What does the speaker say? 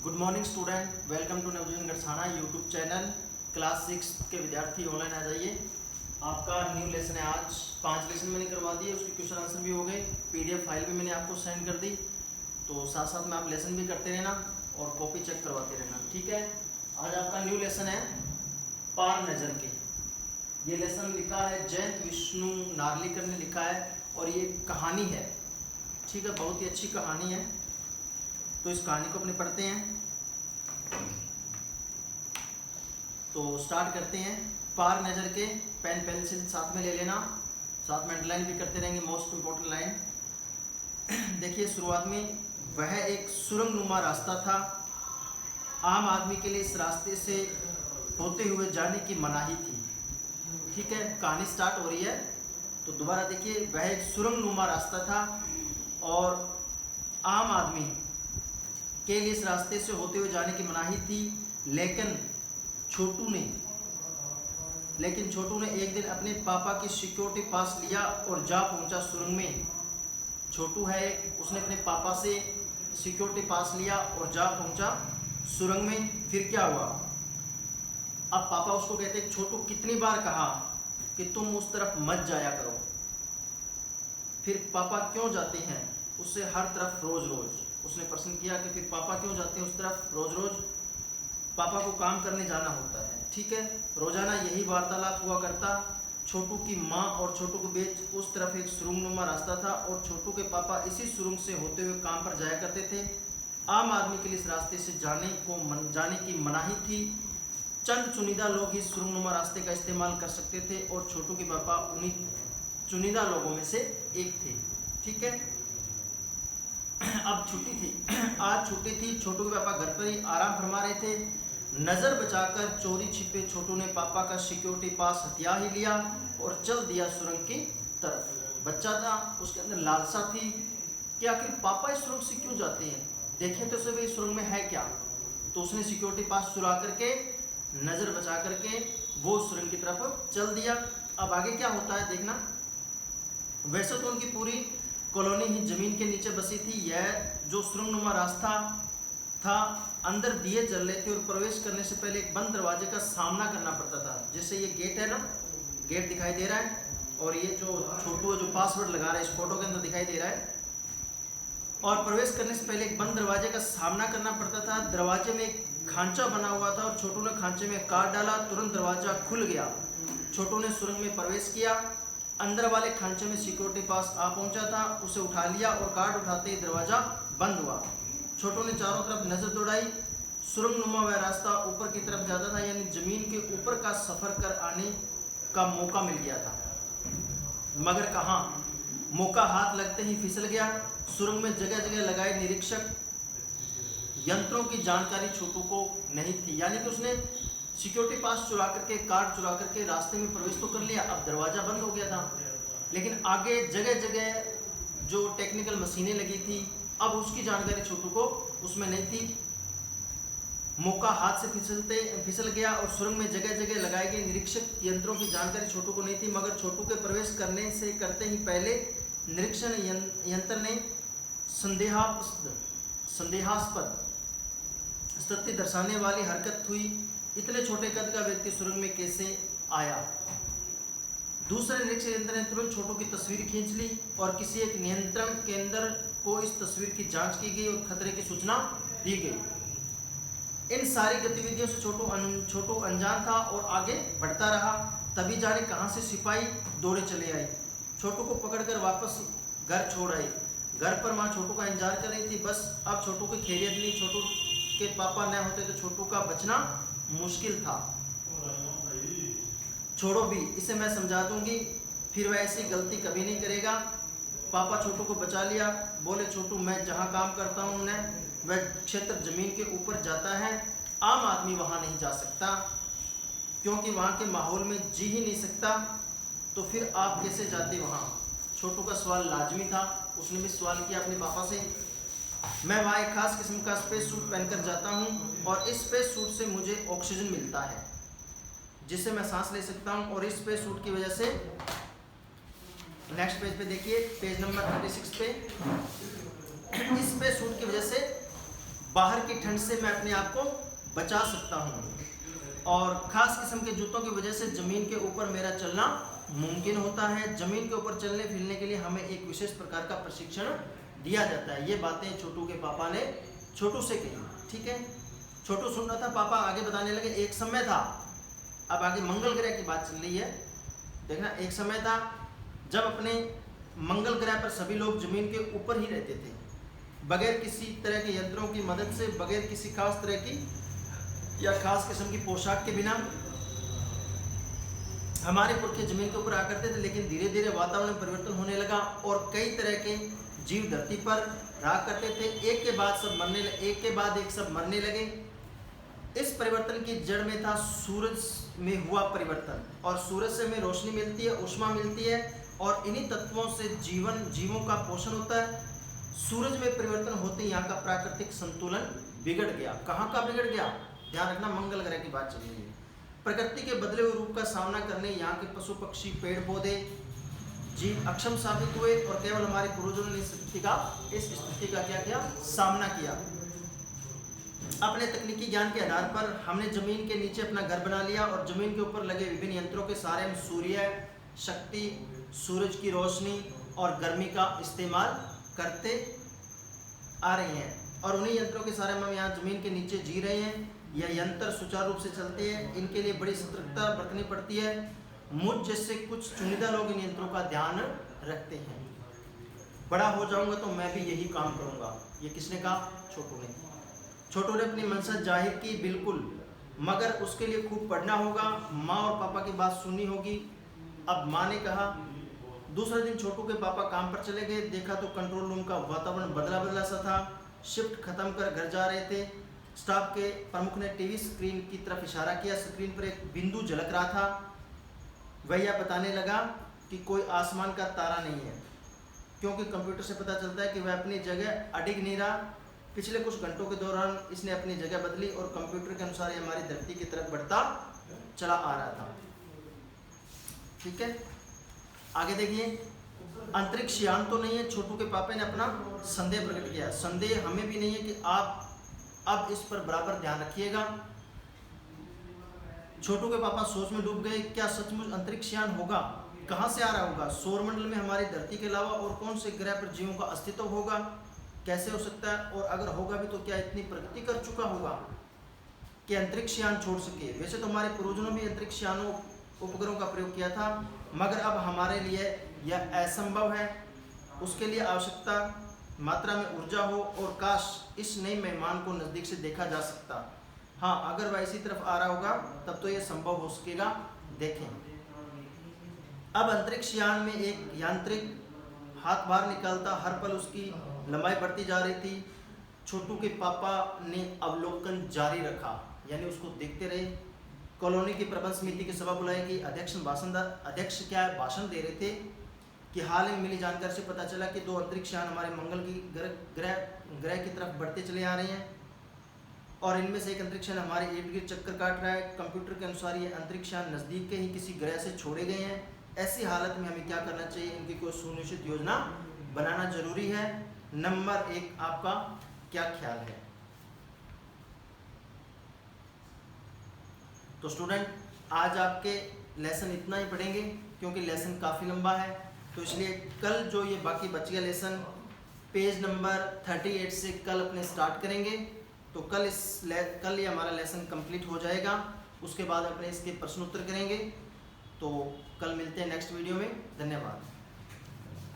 Good morning student, welcome to Navjeevan Garhsana YouTube channel. Class 6 के विद्यार्थी online आ जाइए। आपका न्यू लेसन है। आज 5 लेसन मैंने करवा दिए, उसके क्वेश्चन आंसर भी हो गए, पीडीएफ फाइल भी मैंने आपको सेंड कर दी। तो साथ साथ में आप लेसन भी करते रहना और कॉपी चेक करवाते रहना, ठीक है। आज आपका न्यू लेसन है पार नजर के। ये लेसन लिखा है जयंत विष्णु नार्लिकर ने लिखा है और ये कहानी है, ठीक है। बहुत ही अच्छी कहानी है, तो इस कहानी को अपने पढ़ते हैं। तो स्टार्ट करते हैं। पार नजर के, पेन पेंसिल साथ में ले लेना, साथ में अंडरलाइन भी करते रहेंगे मोस्ट इम्पोर्टेंट लाइन। देखिए शुरुआत में, वह एक सुरंगनुमा रास्ता था, आम आदमी के लिए इस रास्ते से होते हुए जाने की मनाही थी, ठीक है। कहानी स्टार्ट हो रही है, तो दोबारा देखिए। वह एक सुरंगनुमा रास्ता था और आम आदमी के लिए इस रास्ते से होते हुए जाने की मनाही थी, लेकिन छोटू ने एक दिन अपने पापा की सिक्योरिटी पास लिया और जा पहुंचा सुरंग में। छोटू है, उसने अपने पापा से सिक्योरिटी पास लिया और जा पहुंचा सुरंग में। फिर क्या हुआ? अब पापा उसको कहते, छोटू कितनी बार कहा कि तुम उस तरफ मत जाया करो। फिर पापा क्यों जाते हैं उससे हर तरफ रोज रोज? उसने प्रश्न किया कि फिर पापा क्यों जाते हैं उस तरफ रोज रोज? पापा को काम करने जाना होता है, ठीक है। रोजाना यही वार्तालाप हुआ करता। छोटू की माँ और छोटू के बीच उस तरफ एक सुरंगनुमा रास्ता था और छोटू के पापा इसी सुरंग से होते हुए काम पर जाया करते थे। आम आदमी के लिए इस रास्ते से जाने की मनाही थी। चंद चुनिंदा लोग ही सुरंगनुमा रास्ते का इस्तेमाल कर सकते थे और छोटू के पापा उन्हीं चुनिंदा लोगों में से एक थे, ठीक है। अब छुट्टी थी, आज छुट्टी थी। छोटू के पापा घर पर ही आराम फरमा रहे थे। नजर बचाकर चोरी छिपे छोटू ने पापा का सिक्योरिटी पास हथिया ही लिया और चल दिया सुरंग की तरफ। बच्चा था, उसके अंदर लालसा थी कि आखिर पापा इस सुरंग से क्यों जाते हैं, देखें तो सभी इस सुरंग में है क्या। तो उसने सिक्योरिटी पास चुरा करके, नजर बचा करके वो सुरंग की तरफ चल दिया। अब आगे क्या होता है देखना। वैसे तो उनकी पूरी कॉलोनी ही जमीन के नीचे बसी थी। यह जो सुरंगनुमा रास्ता था, अंदर दिए जल रहे थे और प्रवेश करने से पहले एक बंद दरवाजे का सामना करना पड़ता था। जैसे ये गेट है ना, गेट दिखाई दे रहा है और ये जो छोटू है जो पासवर्ड लगा रहा है इस फोटो के अंदर दिखाई दे रहा है। और प्रवेश करने से पहले एक बंद दरवाजे का सामना करना पड़ता था। दरवाजे में एक खांचा बना हुआ था और छोटू ने खांचे में कार्ड डाला, तुरंत दरवाजा खुल गया। छोटू ने सुरंग में प्रवेश किया। अंदर वाले खांचे में सिक्योरिटी पास आ पहुंचा था, उसे उठा लिया और कार्ड उठाते ही दरवाजा बंद हुआ। छोटू ने चारों तरफ नजर दौड़ाई। सुरंगनुमा वह रास्ता ऊपर की तरफ जाता था, यानी जमीन के ऊपर का सफर कर आने का मौका मिल गया था। मगर कहाँ, मौका हाथ लगते ही फिसल गया। सुरंग में जगह जगह लगाए निरीक्षक यंत्रों की जानकारी छोटू को नहीं थी, यानी कि उसने सिक्योरिटी पास चुरा करके, कार्ड चुरा करके रास्ते में प्रवेश तो कर लिया, अब दरवाजा बंद हो गया था, लेकिन आगे जगह जगह जो टेक्निकल मशीनें लगी थी, अब उसकी जानकारी छोटू को उसमें नहीं थी। मौका हाथ से फिसल गया और सुरंग में जगह जगह लगाए गए निरीक्षक यंत्रों की जानकारी छोटू को नहीं थी। मगर छोटू के प्रवेश करते ही पहले निरीक्षण यंत्र ने संदेहास्पद स्थिति दर्शाने वाली हरकत हुई। इतने छोटे कद का व्यक्ति सुरंग में कैसे आया? दूसरे निरीक्षण यंत्र ने तुरंत छोटू की तस्वीर खींच ली और किसी एक नियंत्रण केंद्र को इस तस्वीर की जांच की गई और खतरे की सूचना दी गई। इन सारी गतिविधियों से छोटू अनजान था और आगे बढ़ता रहा। तभी जाने कहां से सिपाही दौड़े चले आए, छोटू को पकड़कर वापस घर छोड़ आए। घर पर माँ छोटू का इंतजार कर रही थी। बस अब छोटू की खैरियत नहीं, छोटू के पापा न होते तो छोटू का बचना मुश्किल था। छोड़ो भी, इसे मैं समझा दूंगी, फिर वह ऐसी गलती कभी नहीं करेगा। पापा छोटू को बचा लिया। बोले, छोटू मैं जहाँ काम करता हूँ न, वह क्षेत्र जमीन के ऊपर जाता है, आम आदमी वहाँ नहीं जा सकता क्योंकि वहाँ के माहौल में जी ही नहीं सकता। तो फिर आप कैसे जाते वहाँ? छोटू का सवाल लाजमी था, उसने भी सवाल किया अपने पापा से। मैं वहाँ एक खास किस्म का स्पेस सूट पहनकर जाता हूँ और इस स्पेस सूट से मुझे ऑक्सीजन मिलता है जिससे मैं सांस ले सकता हूँ, और इस स्पेस सूट की वजह से, नेक्स्ट पेज पे देखिए, पेज नंबर 36 पे, इस स्पेस सूट की वजह से बाहर की ठंड से मैं अपने आप को बचा सकता हूँ। और ख़ास किस्म के जूतों की वजह से ज़मीन के ऊपर मेरा चलना मुमकिन होता है। ज़मीन के ऊपर चलने फिरने के लिए हमें एक विशेष प्रकार का प्रशिक्षण दिया जाता है। ये बातें छोटू के पापा ने छोटू से कही। ठीक है, छोटू सुन रहा था, पापा आगे बताने लगे। एक समय था, अब आगे मंगल ग्रह की बात चल रही है, देखना। एक समय था जब अपने मंगल ग्रह पर सभी लोग ज़मीन के ऊपर ही रहते थे, बगैर किसी तरह के यंत्रों की मदद से, बगैर किसी खास तरह की या खास किस्म की पोशाक के बिना हमारे पुरखे जमीन के ऊपर आ करते थे। लेकिन धीरे धीरे वातावरण में परिवर्तन होने लगा और कई तरह के जीव धरती पर रहा करते थे। एक के बाद एक सब मरने लगे। इस परिवर्तन की जड़ में था सूरज में हुआ परिवर्तन, और सूरज से हमें रोशनी मिलती है, ऊष्मा मिलती है, और इन्हीं तत्वों से जीवों का पोषण होता है। सूरज में परिवर्तन होते यहाँ का प्राकृतिक संतुलन बिगड़ गया। कहाँ का बिगड़ गया? ध्यान रखना, मंगल ग्रह की बात चल रही है। प्रकृति के बदले हुए रूप का सामना करने यहाँ के पशु पक्षी पेड़ पौधे जीव अक्षम साबित हुए, और केवल हमारे पूर्वजों ने इस स्थिति का क्या किया? सामना किया। अपने तकनीकी ज्ञान के आधार पर हमने जमीन के नीचे अपना घर बना लिया, और जमीन के ऊपर लगे विभिन्न यंत्रों के सहारे हम सूर्य शक्ति, सूरज की रोशनी और गर्मी का इस्तेमाल करते आ रहे हैं, और उन्हीं यंत्रों के सहारे हम यहाँ जमीन के नीचे जी रहे हैं। यह यंत्र सुचारू रूप से चलते हैं, इनके लिए बड़ी सतर्कता बरतनी पड़ती है। मुझ जैसे कुछ चुनिंदा लोग इन यंत्रों का ध्यान रखते हैं। बड़ा हो जाऊंगा तो मैं भी यही काम करूंगा। ये किसने कहा? छोटू ने। छोटू ने अपनी मंशा जाहिर की, बिल्कुल, मगर उसके लिए खूब पढ़ना होगा, माँ और पापा की बात सुननी होगी। अब माँ ने कहा। दूसरे दिन छोटू के पापा काम पर चले गए। देखा तो कंट्रोल रूम का वातावरण बदला सा था। शिफ्ट खत्म कर घर जा रहे थे। स्टाफ के प्रमुख ने टीवी स्क्रीन की तरफ इशारा किया। स्क्रीन पर एक बिंदु झलक रहा था। वह यह बताने लगा कि कोई आसमान का तारा नहीं है, क्योंकि कंप्यूटर से पता चलता है कि वह अपनी जगह अडिग नहीं रहा। पिछले कुछ घंटों के दौरान इसने अपनी जगह बदली, और कंप्यूटर के अनुसार ये हमारी धरती की तरफ बढ़ता चला आ रहा था। ठीक है, आगे देखिए। अंतरिक्ष यान तो नहीं है। छोटू के पापा ने अपना संदेह प्रकट किया। संदेह हमें भी नहीं है कि आप अब इस पर बराबर ध्यान रखिएगा। छोटू के पापा सोच में डूब गए। क्या सचमुच अंतरिक्ष यान होगा? कहाँ से आ रहा होगा? सौरमंडल में हमारी धरती के अलावा और कौन से ग्रह पर जीवों का अस्तित्व होगा? कैसे हो सकता है? और अगर होगा भी तो क्या इतनी प्रगति कर चुका होगा कि अंतरिक्ष यान छोड़ सके? वैसे तो हमारे पूर्वजों ने भी अंतरिक्ष यानों उपग्रहों का प्रयोग किया था, मगर अब हमारे लिए यह असंभव है। उसके लिए आवश्यकता मात्रा में ऊर्जा हो, और काश इस नए मेहमान को नज़दीक से देखा जा सकता। हाँ, अगर वह इसी तरफ आ रहा होगा तब तो यह संभव हो सकेगा। देखें, अब अंतरिक्ष यान में एक यांत्रिक हाथ बाहर निकलता, हर पल उसकी लंबाई बढ़ती जा रही थी। छोटू के पापा ने अवलोकन जारी रखा, यानी उसको देखते रहे। कॉलोनी की प्रबंध समिति की सभा बुलाई गई। अध्यक्ष भाषण दे रहे थे कि हाल में मिली जानकारी से पता चला कि 2 अंतरिक्ष यान हमारे मंगल की ग्रह की तरफ बढ़ते चले आ रहे हैं, और इनमें से एक अंतरिक्ष यान हमारे इर्द गिर्द चक्कर काट रहा है। कंप्यूटर के अनुसार ये अंतरिक्ष यान नज़दीक के ही किसी ग्रह से छोड़े गए हैं। ऐसी हालत में हमें क्या करना चाहिए? इनकी कोई सुनिश्चित योजना बनाना जरूरी है। नंबर 1, आपका क्या ख्याल है? तो स्टूडेंट, आज आपके लेसन इतना ही पढ़ेंगे, क्योंकि लेसन काफ़ी लंबा है। तो इसलिए कल जो ये बाकी बच गया लेसन, पेज नंबर 38 से कल अपने स्टार्ट करेंगे। तो कल ये हमारा लेसन कंप्लीट हो जाएगा। उसके बाद अपने इसके प्रश्न उत्तर करेंगे। तो कल मिलते हैं नेक्स्ट वीडियो में। धन्यवाद।